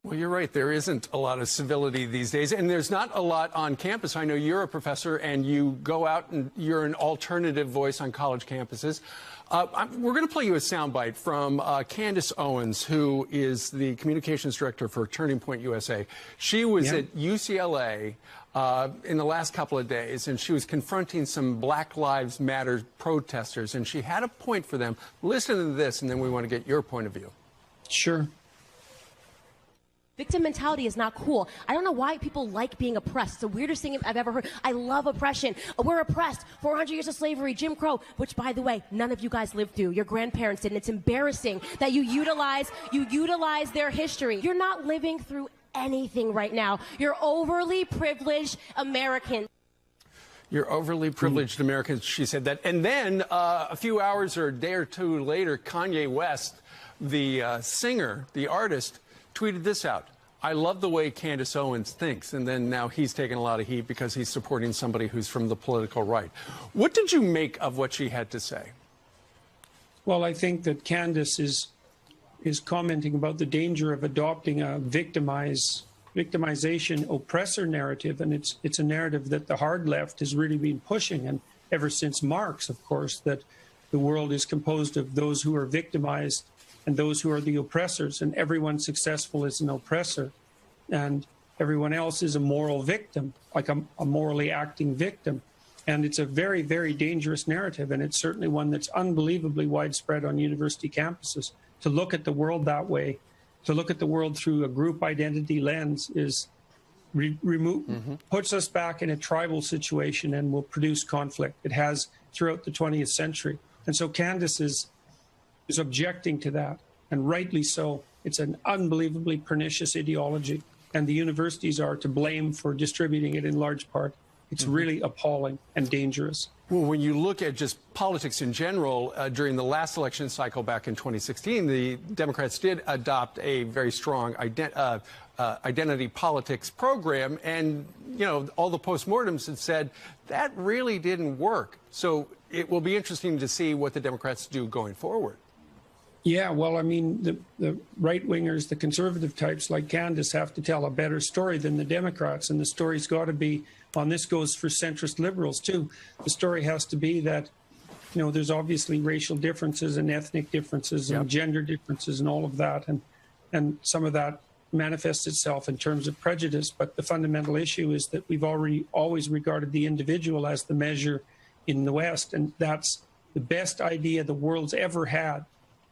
Well, you're right. There isn't a lot of civility these days, and there's not a lot on campus. I know you're a professor, and you go out and you're an alternative voice on college campuses. We're going to play you a soundbite from Candace Owens, who is the communications director for Turning Point USA. She was at UCLA in the last couple of days, and she was confronting some Black Lives Matter protesters, and she had a point for them. Listen to this, and then we want to get your point of view. Sure. Victim mentality is not cool. I don't know why people like being oppressed. It's the weirdest thing I've ever heard. I love oppression. We're oppressed. 400 years of slavery, Jim Crow, which, by the way, none of you guys lived through. Your grandparents did, and it's embarrassing that you utilize their history. You're not living through anything right now. You're overly privileged Americans. You're overly privileged Americans, she said that. And then a few hours or a day or two later, Kanye West, the singer, the artist, tweeted this out. I love the way Candace Owens thinks. And then now he's taking a lot of heat because he's supporting somebody who's from the political right. What did you make of what she had to say? Well, I think that Candace is commenting about the danger of adopting a victimization oppressor narrative. And it's a narrative that the hard left has really been pushing. And ever since Marx, of course, that the world is composed of those who are victimized and those who are the oppressors, and everyone successful is an oppressor, and everyone else is a moral victim, like a morally acting victim. And it's a very, very dangerous narrative, and it's certainly one that's unbelievably widespread on university campuses. To look at the world that way, to look at the world through a group identity lens is puts us back in a tribal situation and will produce conflict. It has throughout the 20th century. And so Candace is objecting to that, and rightly so. It's an unbelievably pernicious ideology, and the universities are to blame for distributing it in large part. It's really appalling and dangerous. Well, when you look at just politics in general, during the last election cycle back in 2016, the Democrats did adopt a very strong identity politics program, and all the postmortems had said that really didn't work. So it will be interesting to see what the Democrats do going forward. Yeah, well, I mean, the right-wingers, the conservative types like Candace have to tell a better story than the Democrats, and the story's got to be, and this goes for centrist liberals too, the story has to be that, there's obviously racial differences and ethnic differences and gender differences and all of that, and some of that manifests itself in terms of prejudice, but the fundamental issue is that we've always regarded the individual as the measure in the West, and that's the best idea the world's ever had.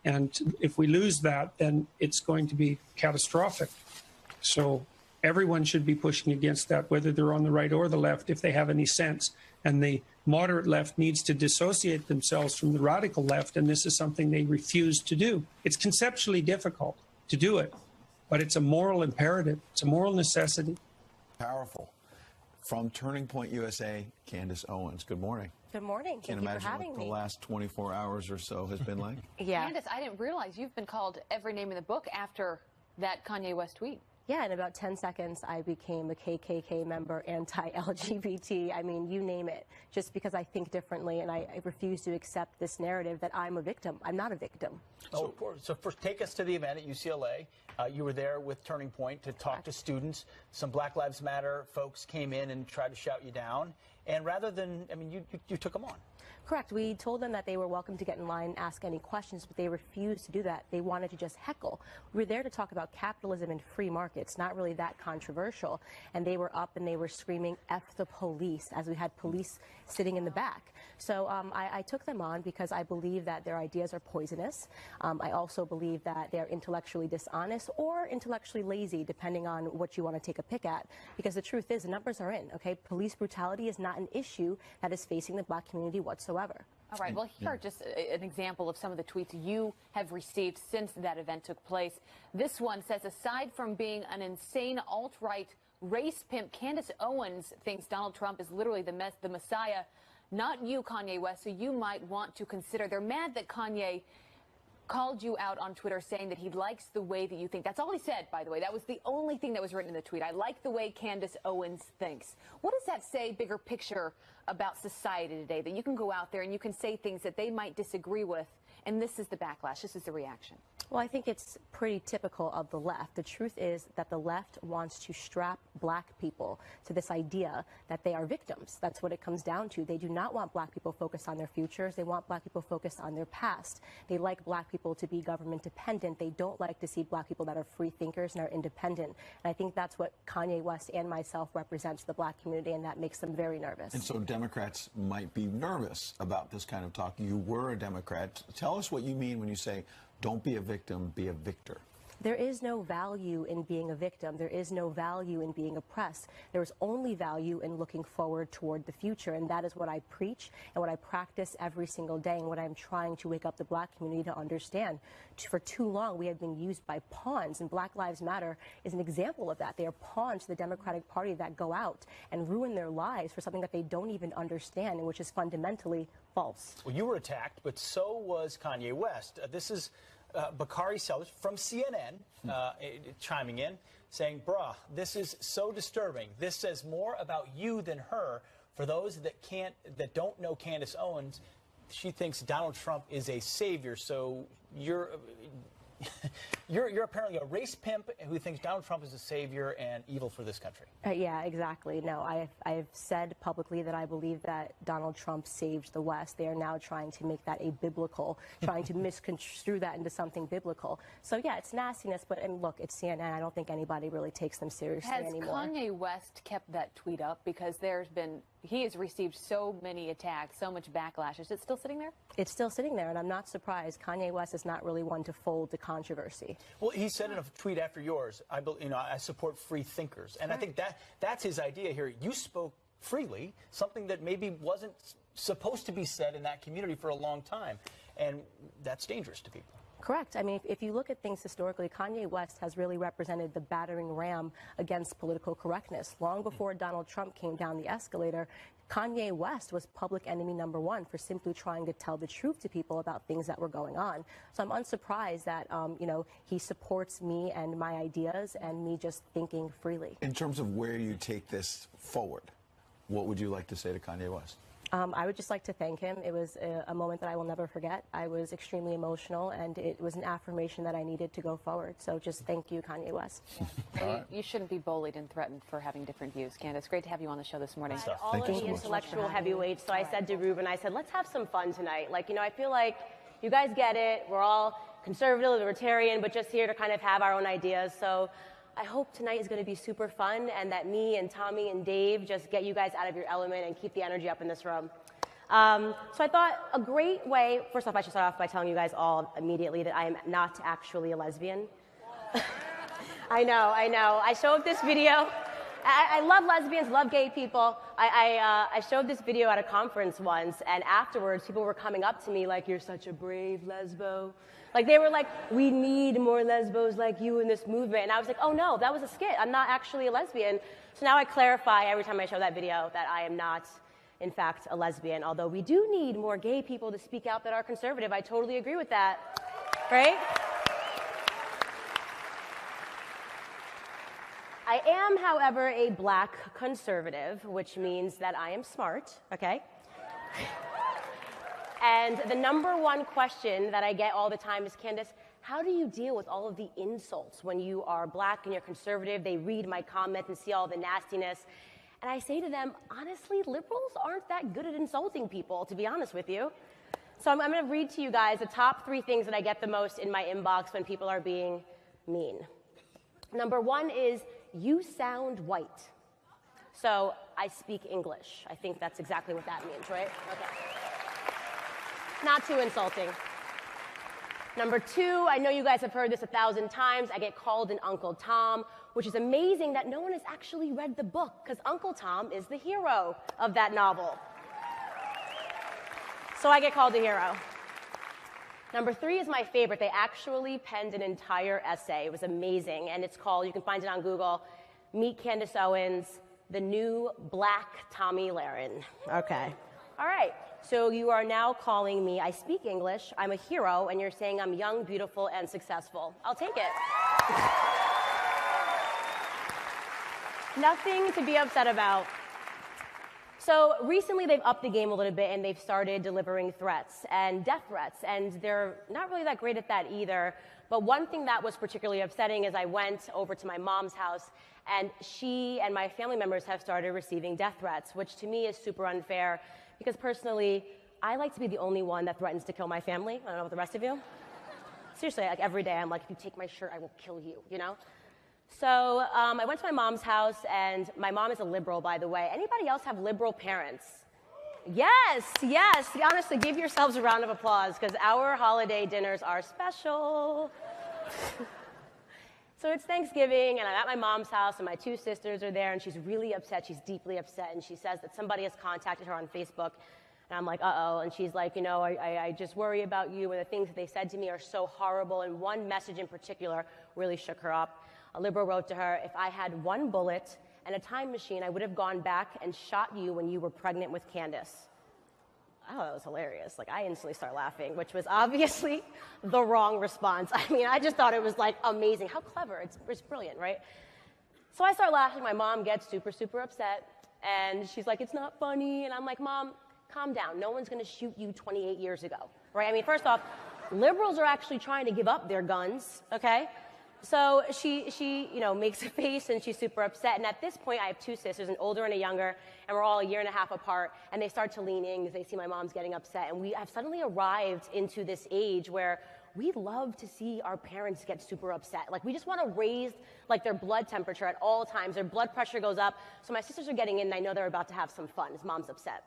And if we lose that, then it's going to be catastrophic. So everyone should be pushing against that, whether they're on the right or the left, if they have any sense. And the moderate left needs to dissociate themselves from the radical left, and this is something they refuse to do. It's conceptually difficult to do it, but it's a moral imperative. It's a moral necessity. Powerful. From Turning Point USA, Candace Owens. Good morning. Good morning. Can't Thank you for having imagine what me. the last 24 hours or so has been like. Yeah. Candace, I didn't realize you've been called every name in the book after that Kanye West tweet. Yeah, in about 10 seconds, I became a KKK member, anti-LGBT. I mean, you name it, just because I think differently, and I refuse to accept this narrative that I'm a victim. I'm not a victim. So first, take us to the event at UCLA. You were there with Turning Point to talk to students. Some Black Lives Matter folks came in and tried to shout you down. And rather than, you took them on. Correct. We told them that they were welcome to get in line and ask any questions, but they refused to do that. They wanted to just heckle. We were there to talk about capitalism and free markets, not really that controversial. And they were up and they were screaming, "F the police," as we had police sitting in the back. So I took them on because I believe that their ideas are poisonous. I also believe that they're intellectually dishonest or intellectually lazy, depending on what you want to take a pick at. Because the truth is, the numbers are in, okay? Police brutality is not an issue that is facing the Black community whatsoever. All right, well, here are just an example of some of the tweets you have received since that event took place. This one says, aside from being an insane alt-right race pimp, Candace Owens thinks Donald Trump is literally the Messiah, not you, Kanye West, so you might want to consider. They're mad that Kanye called you out on Twitter saying that he likes the way that you think. That's all he said, by the way. That was the only thing that was written in the tweet. I like the way Candace Owens thinks. What does that say, bigger picture, about society today, that you can go out there and you can say things that they might disagree with, and this is the backlash, this is the reaction? Well, I think it's pretty typical of the left. The truth is that the left wants to strap black people to this idea that they are victims. That's what it comes down to. They do not want black people focused on their futures. They want black people focused on their past. They like black people to be government dependent. They don't like to see black people that are free thinkers and are independent. And I think that's what Kanye West and myself represent to the black community, and that makes them very nervous. And so Democrats might be nervous about this kind of talk. You were a Democrat. Tell us what you mean when you say, don't be a victim, be a victor. There is no value in being a victim. There is no value in being oppressed. There is only value in looking forward toward the future. And that is what I preach and what I practice every single day and what I'm trying to wake up the black community to understand. For too long, we have been used by pawns, and Black Lives Matter is an example of that. They are pawns to the Democratic Party that go out and ruin their lives for something that they don't even understand and which is fundamentally false. Well, you were attacked, but so was Kanye West. This is Bakari Sellers from CNN chiming in, saying, "Bruh, this is so disturbing. This says more about you than her. For those that don't know Candace Owens, she thinks Donald Trump is a savior. So you're apparently a race pimp who thinks Donald Trump is a savior and evil for this country." Yeah, exactly. No, I've said publicly that I believe that Donald Trump saved the West. They are now trying to make that a biblical, trying to misconstrue that into something biblical. So yeah, it's nastiness, but and look, it's CNN. I don't think anybody really takes them seriously anymore. Has Kanye West kept that tweet up? Because he has received so many attacks, so much backlash. Is it still sitting there? It's still sitting there, and I'm not surprised. Kanye West is not really one to fold to controversy. Well, he said in a tweet after yours, I support free thinkers. And I think that's his idea here. You spoke freely, something that maybe wasn't supposed to be said in that community for a long time. And that's dangerous to people. Correct. I mean, if you look at things historically, Kanye West has really represented the battering ram against political correctness. Long before Donald Trump came down the escalator, Kanye West was public enemy #1 for simply trying to tell the truth to people about things that were going on. So I'm unsurprised that, he supports me and my ideas and me just thinking freely. In terms of where you take this forward, what would you like to say to Kanye West? I would just like to thank him. It was a moment that I will never forget. I was extremely emotional, and it was an affirmation that I needed to go forward. So just thank you, Kanye West. Yeah. You shouldn't be bullied and threatened for having different views. Candace, great to have you on the show this morning. All of the intellectual heavyweights, so I said to Ruben, I said, let's have some fun tonight. I feel like you guys get it. We're all conservative, libertarian, but just here to kind of have our own ideas. So I hope tonight is going to be super fun and that me and Tommy and Dave just get you guys out of your element and keep the energy up in this room. So I thought a great way, first off, I should start off by telling you guys all immediately that I am not actually a lesbian. I know. I showed this video. I love lesbians, love gay people. I showed this video at a conference once, and afterwards people were coming up to me like, "You're such a brave lesbo." Like, they were like, "We need more lesbos like you in this movement." And I was like, oh no, that was a skit. I'm not actually a lesbian. So now I clarify every time I show that video that I am not, in fact, a lesbian. Although we do need more gay people to speak out that are conservative. I totally agree with that, right? I am, however, a black conservative, which means that I am smart, okay? And the #1 question that I get all the time is, Candace, how do you deal with all of the insults when you are black and you're conservative? They read my comments and see all the nastiness. And I say to them, honestly, liberals aren't that good at insulting people, to be honest with you. So I'm going to read to you guys the top 3 things that I get the most in my inbox when people are being mean. #1 is, you sound white. So I speak English. I think that's exactly what that means, right? Okay. Not too insulting. #2, I know you guys have heard this 1,000 times. I get called an Uncle Tom, which is amazing that no one has actually read the book, because Uncle Tom is the hero of that novel. So I get called a hero. #3 is my favorite. They actually penned an entire essay. It was amazing, and it's called, you can find it on Google, Meet Candace Owens, the New Black Tomi Lahren. Okay. All right. So you are now calling me, I speak English, I'm a hero, and you're saying I'm young, beautiful, and successful. I'll take it. Nothing to be upset about. So recently they've upped the game a little bit and they've started delivering threats and death threats, and they're not really that great at that either. But one thing that was particularly upsetting is I went over to my mom's house and she and my family members have started receiving death threats, which to me is super unfair because personally, I like to be the only one that threatens to kill my family. I don't know about the rest of you. Seriously, like every day I'm like, if you take my shirt, I will kill you, you know? So I went to my mom's house, and my mom is a liberal, by the way. Anybody else have liberal parents? Yes, yes. Honestly, give yourselves a round of applause, because our holiday dinners are special. So it's Thanksgiving, and I'm at my mom's house, and my two sisters are there, and she's really upset. She's deeply upset, and she says that somebody has contacted her on Facebook. And I'm like, uh-oh. And she's like, you know, I just worry about you, and the things that they said to me are so horrible. And one message in particular really shook her up. A liberal wrote to her, if I had one bullet and a time machine, I would have gone back and shot you when you were pregnant with Candace. I thought that was hilarious. Like, I instantly start laughing, which was obviously the wrong response. I mean, I just thought it was, like, amazing. How clever. It's brilliant, right? So I start laughing. My mom gets super, super upset. And she's like, it's not funny. And I'm like, Mom, calm down. No one's going to shoot you 28 years ago, right? I mean, first off, liberals are actually trying to give up their guns, okay? So she you know, makes a face, and she's super upset. And at this point, I have two sisters, an older and a younger, and we're all 1.5 years apart. And they start to lean in because they see my mom's getting upset. And we have suddenly arrived into this age where we love to see our parents get super upset. Like, we just want to raise, like, their blood temperature at all times. Their blood pressure goes up. So my sisters are getting in, and I know they're about to have some fun. His mom's upset.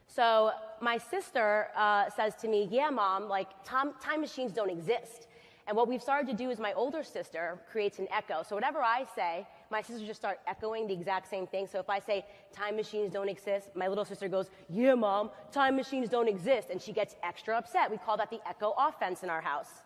So my sister says to me, yeah, Mom, like, time machines don't exist. And what we've started to do is my older sister creates an echo. So whatever I say, my sisters just start echoing the exact same thing. So if I say time machines don't exist, my little sister goes, yeah, Mom, time machines don't exist. And she gets extra upset. We call that the echo offense in our house.